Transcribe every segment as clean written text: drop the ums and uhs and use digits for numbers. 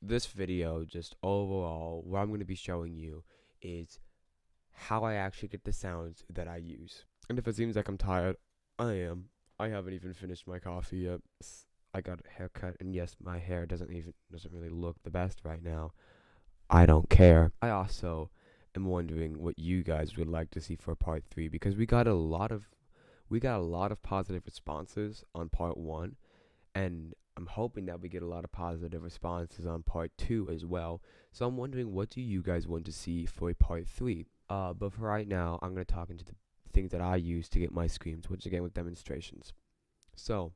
this video, just overall, what I'm going to be showing you is how I actually get the sounds that I use. And if it seems like I'm tired, I am. I haven't even finished my coffee yet. I got a haircut, and yes, my hair doesn't really look the best right now. I don't care. I also am wondering what you guys would like to see for part 3, because we got a lot of positive responses on part 1, and I'm hoping that we get a lot of positive responses on part 2 as well. So I'm wondering, what do you guys want to see for part 3? But for right now, I'm going to talk into the things that I use to get my screams, which again with demonstrations. So,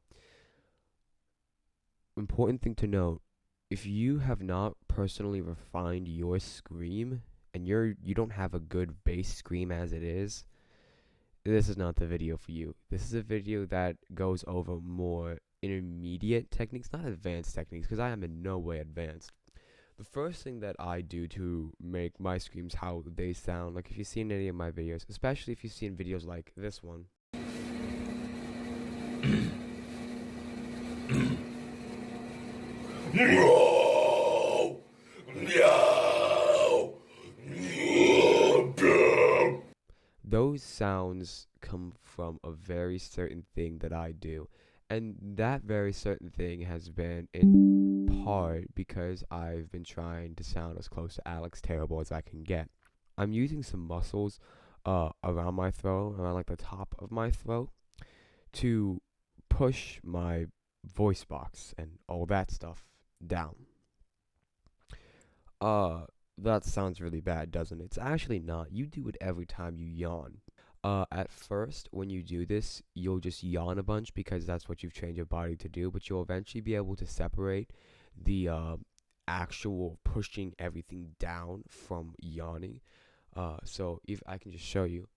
important thing to note, if you have not personally refined your scream and you don't have a good bass scream as it is, this is not the video for you. This is a video that goes over more intermediate techniques, not advanced techniques, because I am in no way advanced. The first thing that I do to make my screams how they sound, like if you've seen any of my videos, especially if you've seen videos like this one. Those sounds come from a very certain thing that I do, and that very certain thing has been in part because I've been trying to sound as close to Alex Terrible as I can get. I'm using some muscles around my throat, around like the top of my throat, to push my voice box and all that stuff down. That sounds really bad, doesn't it? It's actually not. You do it every time you yawn. At first, when you do this, you'll just yawn a bunch because that's what you've trained your body to do, but you'll eventually be able to separate the actual pushing everything down from yawning. So if I can just show you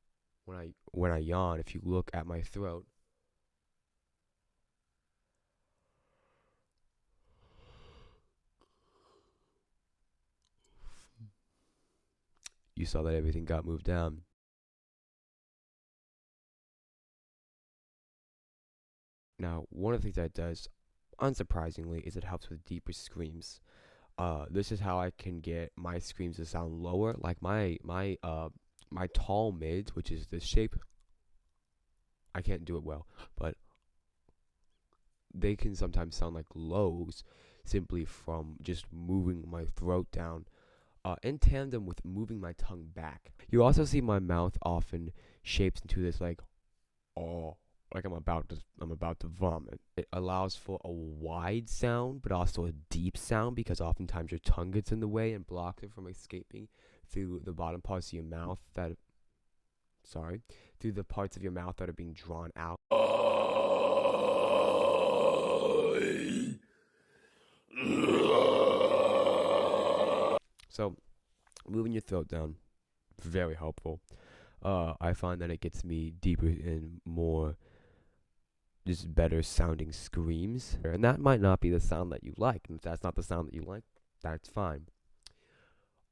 when I yawn, if you look at my throat, you saw that everything got moved down. Now, one of the things that it does, unsurprisingly, is it helps with deeper screams. This is how I can get my screams to sound lower, like my tall mids, which is this shape. I can't do it well, but they can sometimes sound like lows simply from just moving my throat down, in tandem with moving my tongue back. You also see my mouth often shapes into this like, oh, like I'm about to vomit. It allows for a wide sound, but also a deep sound, because oftentimes your tongue gets in the way and blocks it from escaping through the bottom parts of your mouth through the parts of your mouth that are being drawn out. So, moving your throat down, very helpful. I find that it gets me deeper and more just better sounding screams. And that might not be the sound that you like. And if that's not the sound that you like, that's fine.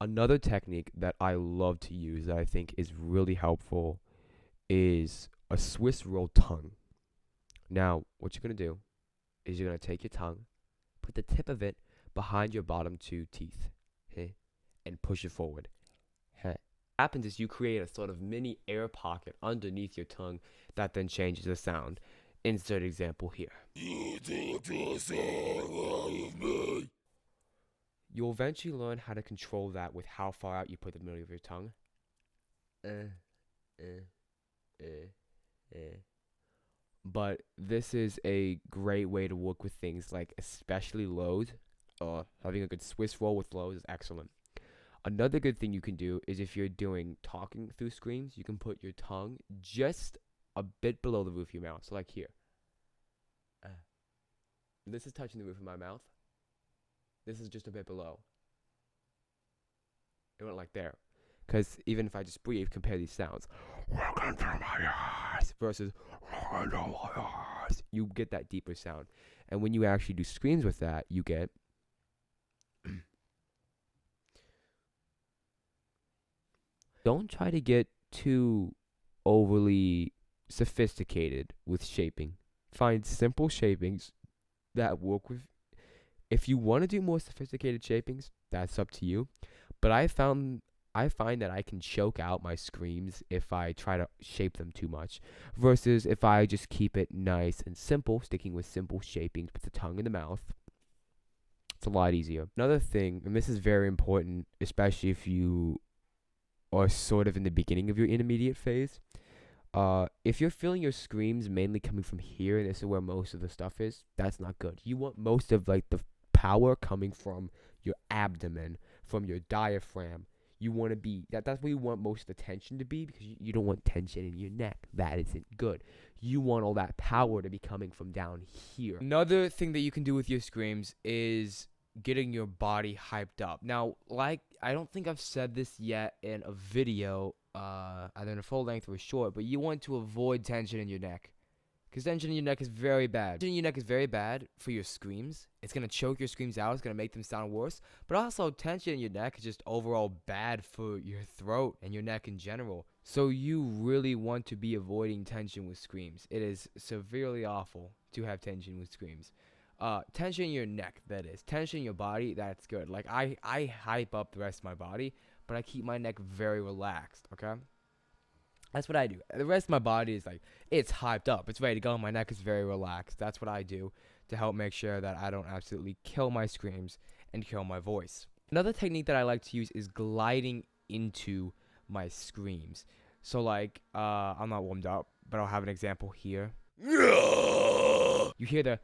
Another technique that I love to use that I think is really helpful is a Swiss roll tongue. Now, what you're going to do is you're going to take your tongue, put the tip of it behind your bottom 2 teeth, and push it forward. What happens is you create a sort of mini air pocket underneath your tongue that then changes the sound. Insert example here. You'll eventually learn how to control that with how far out you put the middle of your tongue. But this is a great way to work with things like especially lows. Having a good Swiss roll with lows is excellent. Another good thing you can do is if you're doing talking through screams, you can put your tongue just a bit below the roof of your mouth. So like here. This is touching the roof of my mouth. This is just a bit below. It went like there. Because even if I just breathe, compare these sounds. Welcome to my eyes versus welcome to my eyes. You get that deeper sound. And when you actually do screams with that, you get don't try to get too overly sophisticated with shaping. Find simple shapings that work with If you want to do more sophisticated shapings, that's up to you. But I find that I can choke out my screams if I try to shape them too much, versus if I just keep it nice and simple, sticking with simple shapings with the tongue in the mouth. It's a lot easier. Another thing, and this is very important, especially if you are sort of in the beginning of your intermediate phase. If you're feeling your screams mainly coming from here, and this is where most of the stuff is, that's not good. You want most of like the power coming from your abdomen, from your diaphragm. You want to be that's where you want most of the tension to be, because you don't want tension in your neck. That isn't good. You want all that power to be coming from down here. Another thing that you can do with your screams is getting your body hyped up. Now, like, I don't think I've said this yet in a video, either in a full length or a short, but you want to avoid tension in your neck. Because tension in your neck is very bad. Tension in your neck is very bad for your screams. It's going to choke your screams out. It's going to make them sound worse. But also, tension in your neck is just overall bad for your throat and your neck in general. So you really want to be avoiding tension with screams. It is severely awful to have tension with screams. Tension in your neck, that is. Tension in your body, that's good. Like, I hype up the rest of my body, but I keep my neck very relaxed, okay? That's what I do. The rest of my body is like, it's hyped up. It's ready to go. My neck is very relaxed. That's what I do to help make sure that I don't absolutely kill my screams and kill my voice. Another technique that I like to use is gliding into my screams. So, like, I'm not warmed up, but I'll have an example here. You hear the,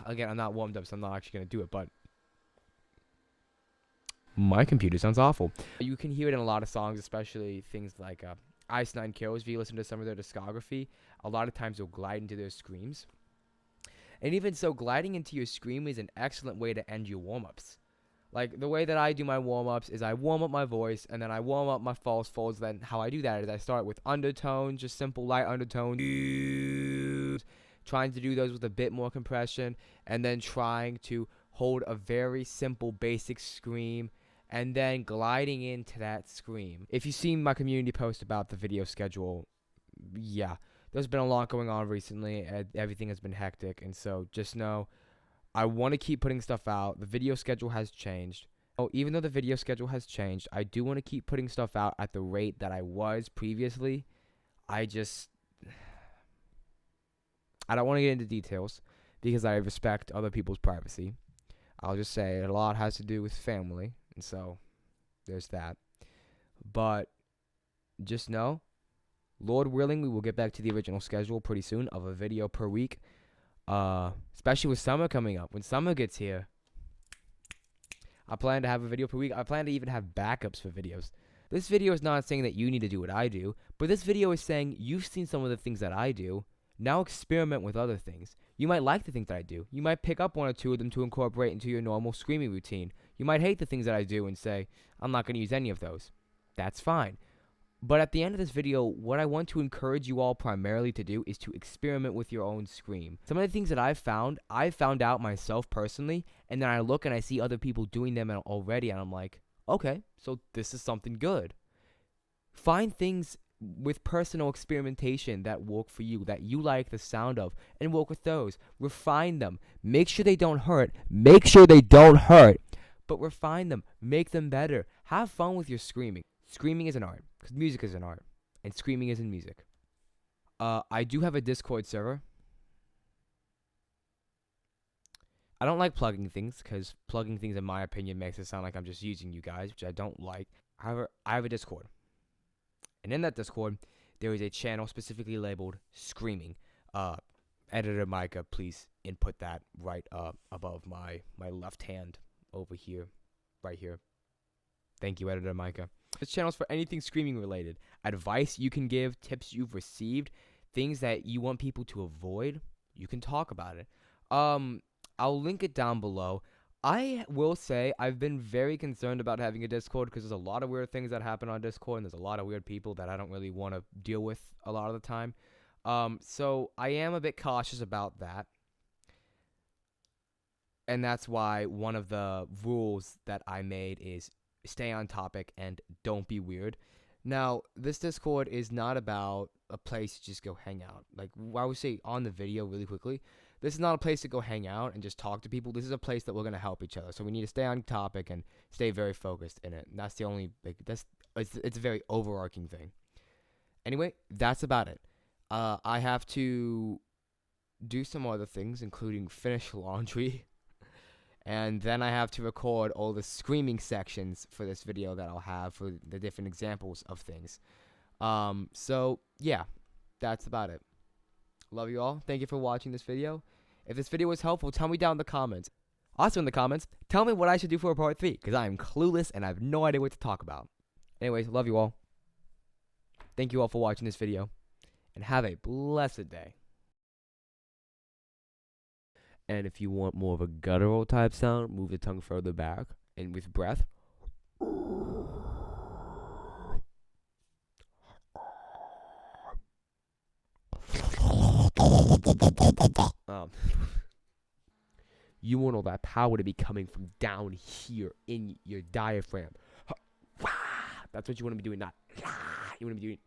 again, I'm not warmed up, so I'm not actually going to do it, but my computer sounds awful. You can hear it in a lot of songs, especially things like Ice Nine Kills. If you listen to some of their discography, a lot of times they'll glide into their screams. And even so, gliding into your scream is an excellent way to end your warm-ups. Like, the way that I do my warm-ups is I warm up my voice, and then I warm up my false folds. Then how I do that is I start with undertones, just simple light undertones, trying to do those with a bit more compression, and then trying to hold a very simple basic scream, and then gliding into that scream. If you've seen my community post about the video schedule, yeah, there's been a lot going on recently, and everything has been hectic, and so just know I want to keep putting stuff out. The video schedule has changed. Oh, even though the video schedule has changed, I do want to keep putting stuff out at the rate that I was previously. I don't want to get into details because I respect other people's privacy. I'll just say a lot has to do with family, and so there's that. But just know, Lord willing, we will get back to the original schedule pretty soon of a video per week. Especially with summer coming up. When summer gets here, I plan to have a video per week. I plan to even have backups for videos. This video is not saying that you need to do what I do, but this video is saying you've seen some of the things that I do. Now experiment with other things. You might like the things that I do. You might pick up one or two of them to incorporate into your normal screaming routine. You might hate the things that I do and say, I'm not going to use any of those. That's fine. But at the end of this video, what I want to encourage you all primarily to do is to experiment with your own scream. Some of the things that I found out myself personally, and then I look and I see other people doing them already, and I'm like, okay, so this is something good. Find things with personal experimentation that work for you, that you like the sound of, and work with those. Refine them. Make sure they don't hurt. But refine them. Make them better. Have fun with your screaming. Screaming is an art, because music is an art, and screaming isn't music. I do have a Discord server. I don't like plugging things, because plugging things, in my opinion, makes it sound like I'm just using you guys, which I don't like. However, I have a Discord. And in that Discord, there is a channel specifically labeled Screaming. Editor Micah, please input that right above my left hand over here, right here. Thank you, Editor Micah. This channel is for anything screaming related. Advice you can give, tips you've received, things that you want people to avoid, you can talk about it. I'll link it down below. I will say I've been very concerned about having a Discord because there's a lot of weird things that happen on Discord, and there's a lot of weird people that I don't really want to deal with a lot of the time. So I am a bit cautious about that. And that's why one of the rules that I made is stay on topic and don't be weird. Now, this Discord is not about a place to just go hang out. Like I would say on the video really quickly, this is not a place to go hang out and just talk to people. This is a place that we're gonna help each other. So we need to stay on topic and stay very focused in it. And that's the only it's a very overarching thing. Anyway, that's about it. I have to do some other things, including finish laundry, and then I have to record all the screaming sections for this video that I'll have for the different examples of things. So yeah, that's about it. Love you all. Thank you for watching this video. If this video was helpful, tell me down in the comments. Also in the comments, tell me what I should do for a part 3, because I am clueless and I have no idea what to talk about. Anyways, love you all. Thank you all for watching this video, and have a blessed day. And if you want more of a guttural type sound, move the tongue further back, and with breath. You want all that power to be coming from down here in your diaphragm. That's what you want to be doing, not you want to be doing